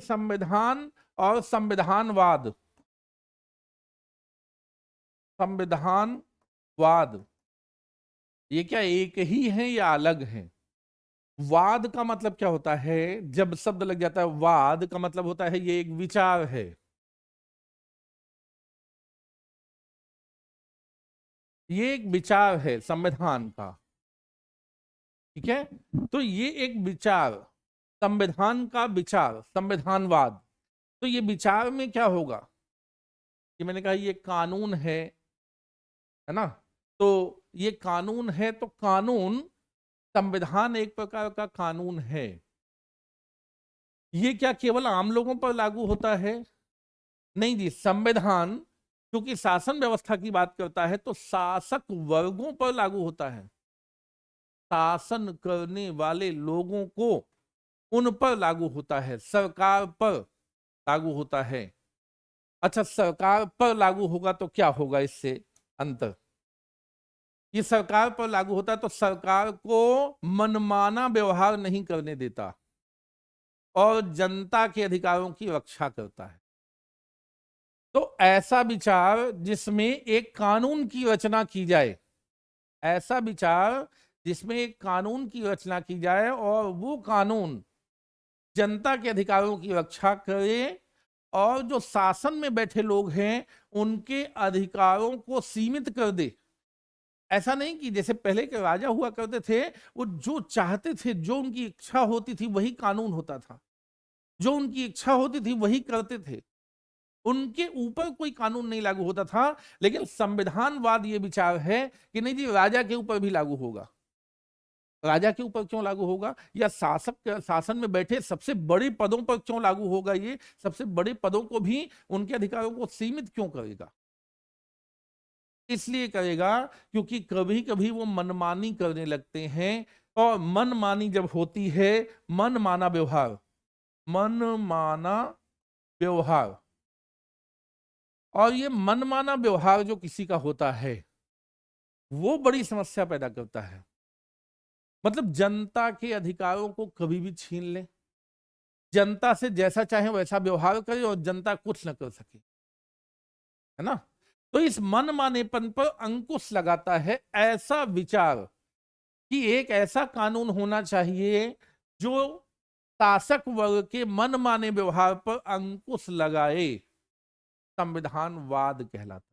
संविधान और संविधानवाद, संविधानवाद ये क्या एक ही है या अलग है? वाद का मतलब क्या होता है? जब शब्द लग जाता है वाद का मतलब होता है ये एक विचार है। ये एक विचार है संविधान का, ठीक है। तो ये एक विचार, संविधान का विचार, संविधानवाद। तो ये विचार में क्या होगा कि मैंने कहा ये कानून है ना। तो ये कानून है, तो कानून, संविधान एक प्रकार का कानून है। ये क्या केवल आम लोगों पर लागू होता है? नहीं जी, संविधान क्योंकि शासन व्यवस्था की बात करता है तो शासक वर्गों पर लागू होता है। शासन करने वाले लोगों को उन पर लागू होता है, सरकार पर लागू होता है। अच्छा, सरकार पर लागू होगा तो क्या होगा इससे अंतर? ये सरकार पर लागू होता है तो सरकार को मनमाना व्यवहार नहीं करने देता और जनता के अधिकारों की रक्षा करता है। तो ऐसा विचार जिसमें एक कानून की रचना की जाए, ऐसा विचार जिसमें एक कानून की रचना की जाए और वो कानून जनता के अधिकारों की रक्षा करे और जो शासन में बैठे लोग हैं उनके अधिकारों को सीमित कर दे। ऐसा नहीं कि जैसे पहले के राजा हुआ करते थे, वो जो चाहते थे, जो उनकी इच्छा होती थी वही कानून होता था, जो उनकी इच्छा होती थी वही करते थे, उनके ऊपर कोई कानून नहीं लागू होता था। लेकिन संविधानवाद ये विचार है कि नहीं जी, राजा के ऊपर भी लागू होगा। राजा के ऊपर क्यों लागू होगा? या शासक शासन में बैठे सबसे बड़े पदों पर क्यों लागू होगा? ये सबसे बड़े पदों को भी उनके अधिकारों को सीमित क्यों करेगा? इसलिए करेगा क्योंकि कभी कभी वो मनमानी करने लगते हैं, और मनमानी जब होती है, मनमाना व्यवहार, मनमाना व्यवहार, और ये मनमाना व्यवहार जो किसी का होता है वो बड़ी समस्या पैदा करता है। मतलब जनता के अधिकारों को कभी भी छीन ले, जनता से जैसा चाहे वैसा व्यवहार करे और जनता कुछ न कर सके, है ना। तो इस मनमानेपन पर अंकुश लगाता है ऐसा विचार कि एक ऐसा कानून होना चाहिए जो शासक वर्ग के मनमाने व्यवहार पर अंकुश लगाए, संविधानवाद कहलाता है।